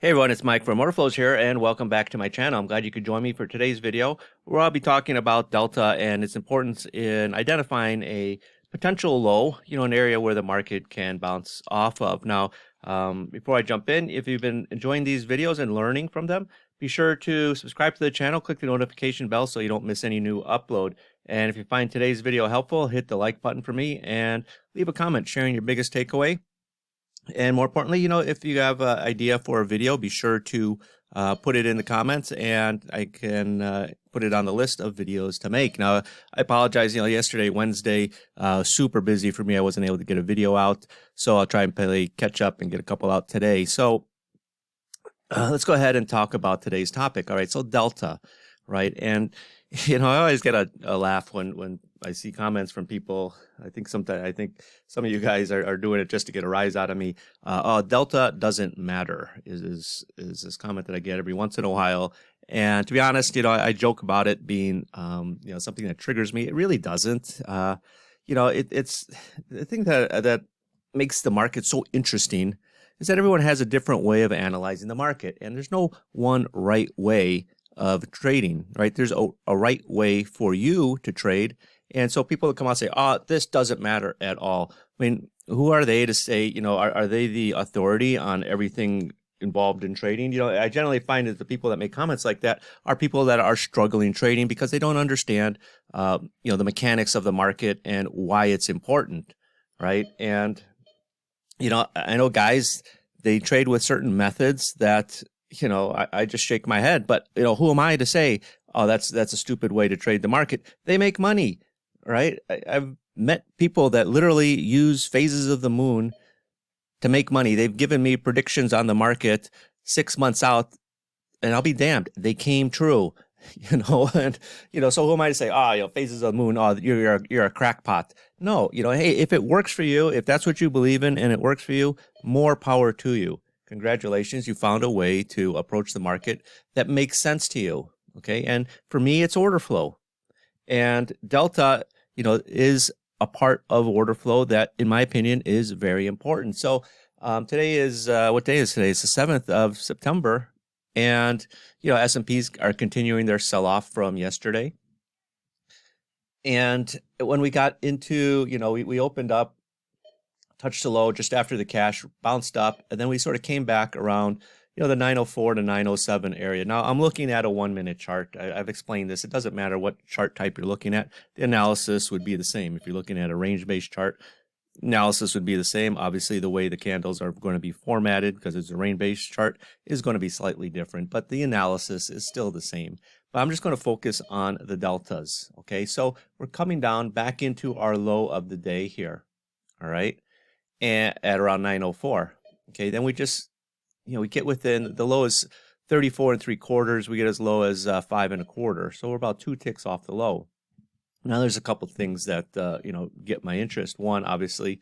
Hey everyone, it's Mike from Orderflows here, and welcome back to my channel. I'm glad you could join me for today's video, where I'll be talking about Delta and its importance in identifying a potential low, an area where the market can bounce off of. Now, before I jump in, if you've been enjoying these videos and learning from them, be sure to subscribe to the channel, click the notification bell so you don't miss any new upload. And if you find today's video helpful, hit the like button for me and leave a comment sharing your biggest takeaway. And more importantly, if you have an idea for a video, be sure to put it in the comments and I can put it on the list of videos to make. Now, I apologize, yesterday, Wednesday, super busy for me. I wasn't able to get a video out, so I'll try and play catch up and get a couple out today. So let's go ahead and talk about today's topic. All right, so Delta, right? And, I always get a laugh when I see comments from people. I think some of you guys are doing it just to get a rise out of me. Oh, Delta doesn't matter is this comment that I get every once in a while. And to be honest, I joke about it being, something that triggers me. It really doesn't. It's the thing that makes the market so interesting is that everyone has a different way of analyzing the market, and there's no one right way of trading, right? There's a right way for you to trade. And so people that come out and say, oh, this doesn't matter at all. I mean, who are they to say, are they the authority on everything involved in trading? I generally find that the people that make comments like that are people that are struggling trading because they don't understand, the mechanics of the market and why it's important, right? And, I know guys, they trade with certain methods that, I just shake my head, but who am I to say, oh, that's a stupid way to trade the market? They make money, right? I've met people that literally use phases of the moon to make money. They've given me predictions on the market 6 months out, and I'll be damned, they came true. And so who am I to say, phases of the moon, you're a crackpot? No, hey, if it works for you, if that's what you believe in and it works for you, more power to you. Congratulations, you found a way to approach the market that makes sense to you. Okay, and for me, it's order flow, and Delta, is a part of order flow that, in my opinion, is very important. So today is what day is today? It's the 7th of September, and S&Ps are continuing their sell-off from yesterday. And when we got into, we opened up, touched the low just after the cash, bounced up, and then we sort of came back around, the 904 to 907 area. Now, I'm looking at a 1-minute chart. I've explained this. It doesn't matter what chart type you're looking at. The analysis would be the same. If you're looking at a range-based chart, analysis would be the same. Obviously, the way the candles are going to be formatted, because it's a range-based chart, is going to be slightly different, but the analysis is still the same. But I'm just going to focus on the deltas, okay? So we're coming down back into our low of the day here, all right? And at around 904. Okay, then we just, we get within, the low is 34 3/4. We get as low as 5 1/4. So we're about 2 ticks off the low. Now there's a couple things that, get my interest. One, obviously,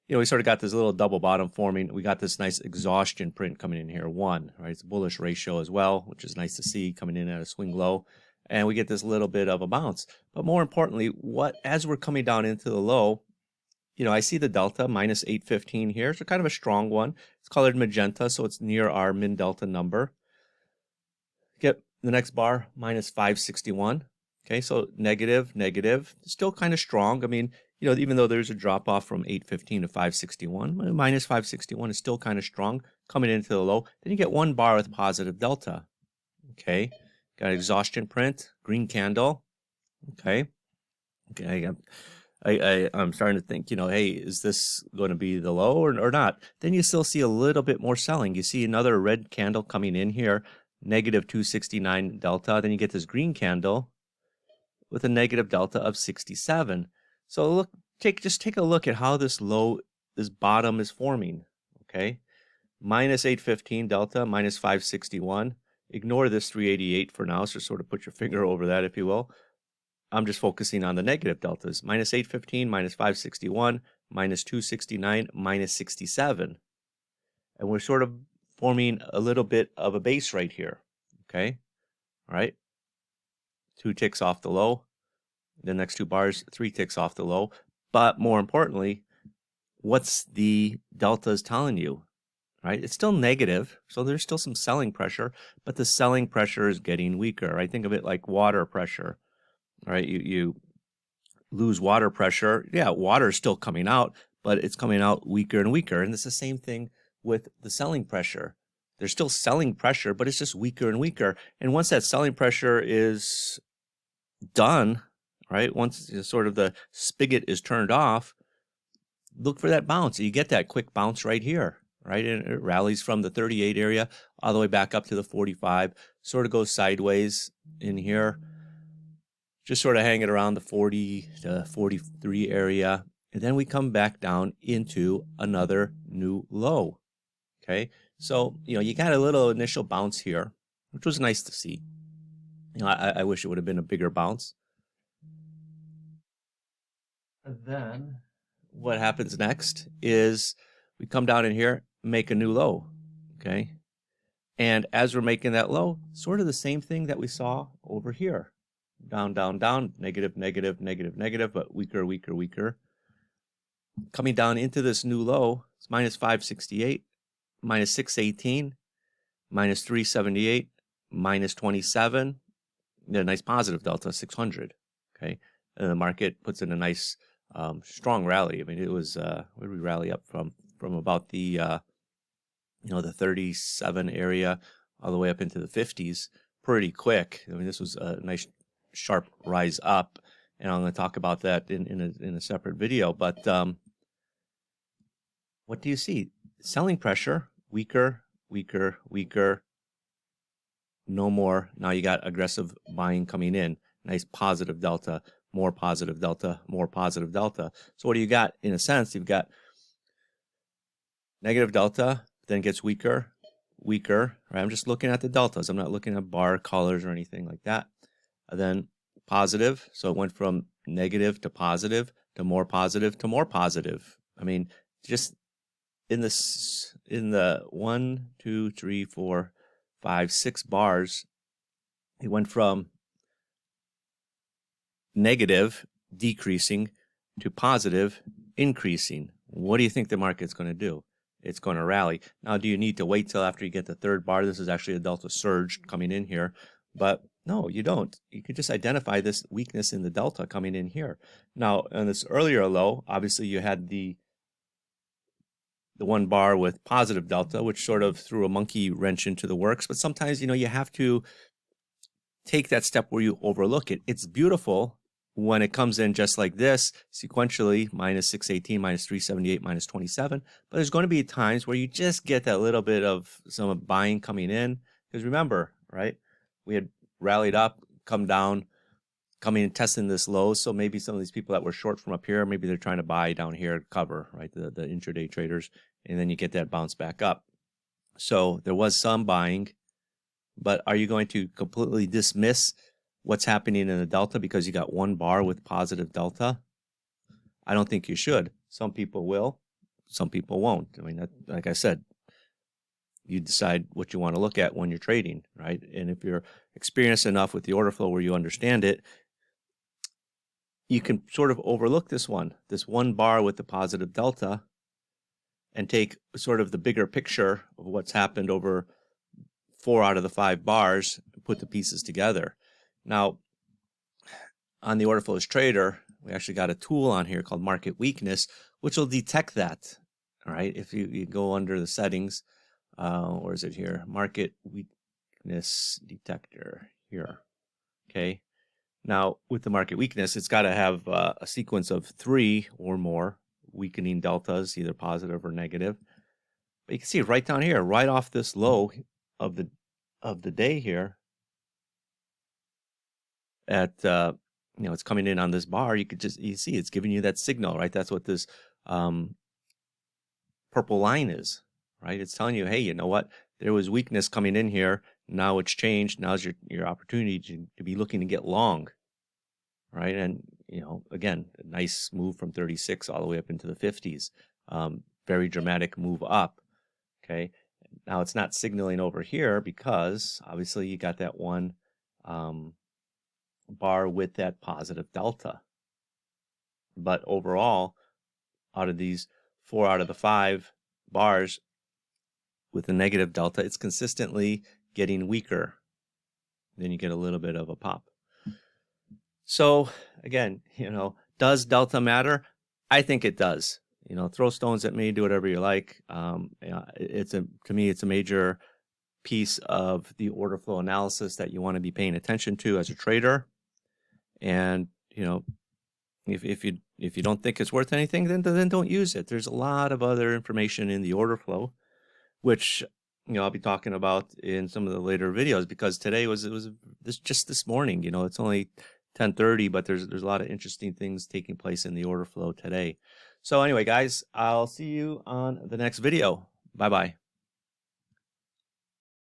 we sort of got this little double bottom forming. We got this nice exhaustion print coming in here. One, right? It's a bullish ratio as well, which is nice to see coming in at a swing low. And we get this little bit of a bounce. But more importantly, as we're coming down into the low, I see the delta minus 815 here. So kind of a strong one. It's colored magenta, so it's near our min delta number. Get the next bar, minus 561. Okay, so negative, still kind of strong. I mean, even though there's a drop off from 815 to 561, minus 561 is still kind of strong coming into the low. Then you get one bar with positive delta. Okay, got exhaustion print, green candle. Okay, I'm starting to think, hey, is this going to be the low or not? Then you still see a little bit more selling. You see another red candle coming in here, negative 269 delta. Then you get this green candle with a negative delta of 67. So just take a look at how this bottom is forming. Okay, minus 815 delta, minus 561. Ignore this 388 for now. So sort of put your finger over that, if you will. I'm just focusing on the negative deltas. Minus 815, minus 561, minus 269, minus 67. And we're sort of forming a little bit of a base right here. Okay? All right? 2 ticks off the low. The next 2 bars, 3 ticks off the low. But more importantly, what's the deltas telling you? right? It's still negative, so there's still some selling pressure, but the selling pressure is getting weaker, right? Think of it like water pressure, right? You lose water pressure. Yeah, water is still coming out, but it's coming out weaker and weaker. And it's the same thing with the selling pressure. There's still selling pressure, but it's just weaker and weaker. And once that selling pressure is done, right? Once sort of the spigot is turned off, look for that bounce. You get that quick bounce right here, right? And it rallies from the 38 area all the way back up to the 45, sort of goes sideways in here, just sort of hanging around the 40 to 43 area. And then we come back down into another new low. Okay. So, you got a little initial bounce here, which was nice to see. I wish it would have been a bigger bounce. And then what happens next is we come down in here, make a new low. Okay. And as we're making that low, sort of the same thing that we saw over here. Down, down, down, negative, negative, negative, negative, but weaker, weaker, weaker. Coming down into this new low, it's minus 568, minus 618, minus 378, minus 27. A nice positive delta, 600. Okay. And the market puts in a nice strong rally. I mean, it was, where did we rally up from? From about the, the 37 area all the way up into the 50s pretty quick. I mean, this was a nice sharp rise up, and I'm going to talk about that in a separate video. But what do you see? Selling pressure, weaker, weaker, weaker. No more. Now you got aggressive buying coming in. Nice positive delta, more positive delta, more positive delta. So what do you got? In a sense, you've got negative delta, then gets weaker, weaker, right? I'm just looking at the deltas. I'm not looking at bar colors or anything like that. And then positive. So it went from negative to positive to more positive to more positive. I mean, just in the 1, 2, 3, 4, 5, 6 bars, it went from negative decreasing to positive increasing. What do you think the market's going to do? It's going to rally. Now, do you need to wait till after you get the third bar? This is actually a delta surge coming in here, but no, you don't. You can just identify this weakness in the delta coming in here. Now, on this earlier low, obviously you had the one bar with positive delta, which sort of threw a monkey wrench into the works. But sometimes, you have to take that step where you overlook it. It's beautiful when it comes in just like this, sequentially, minus 618, minus 378, minus 27. But there's going to be times where you just get that little bit of some buying coming in. Because remember, right, we had rallied up, come down, coming and testing this low. So maybe some of these people that were short from up here, maybe they're trying to buy down here, cover, right, the intraday traders. And then you get that bounce back up. So there was some buying. But are you going to completely dismiss what's happening in the delta because you got one bar with positive delta? I don't think you should. Some people will. Some people won't. I mean, like I said, you decide what you want to look at when you're trading, right? And if you're experienced enough with the order flow where you understand it, you can sort of overlook this one bar with the positive delta, and take sort of the bigger picture of what's happened over 4 out of the 5 bars, put the pieces together. Now, on the Orderflows Trader, we actually got a tool on here called Market Weakness, which will detect that. All right, if you go under the settings, or is it here? Market Weakness Detector here. Okay. Now, with the market weakness, it's got to have a sequence of 3 or more weakening deltas, either positive or negative. But you can see right down here, right off this low of the day here, at it's coming in on this bar. You see it's giving you that signal, right? That's what this purple line is, right? It's telling you, hey, you know what? There was weakness coming in here. Now it's changed. Now's your opportunity to be looking to get long, right? And again, a nice move from 36 all the way up into the 50s. Very dramatic move up. Okay. Now it's not signaling over here because obviously you got that one bar with that positive delta. But overall, out of these 4 out of the 5 bars, with a negative delta, it's consistently getting weaker. Then you get a little bit of a pop. So again, does delta matter? I think it does. Throw stones at me, do whatever you like. To me, it's a major piece of the order flow analysis that you want to be paying attention to as a trader. And if you don't think it's worth anything, then don't use it. There's a lot of other information in the order flow, which I'll be talking about in some of the later videos, because today was just this morning. It's only 10:30, but there's a lot of interesting things taking place in the order flow today. So anyway, guys, I'll see you on the next video. Bye bye.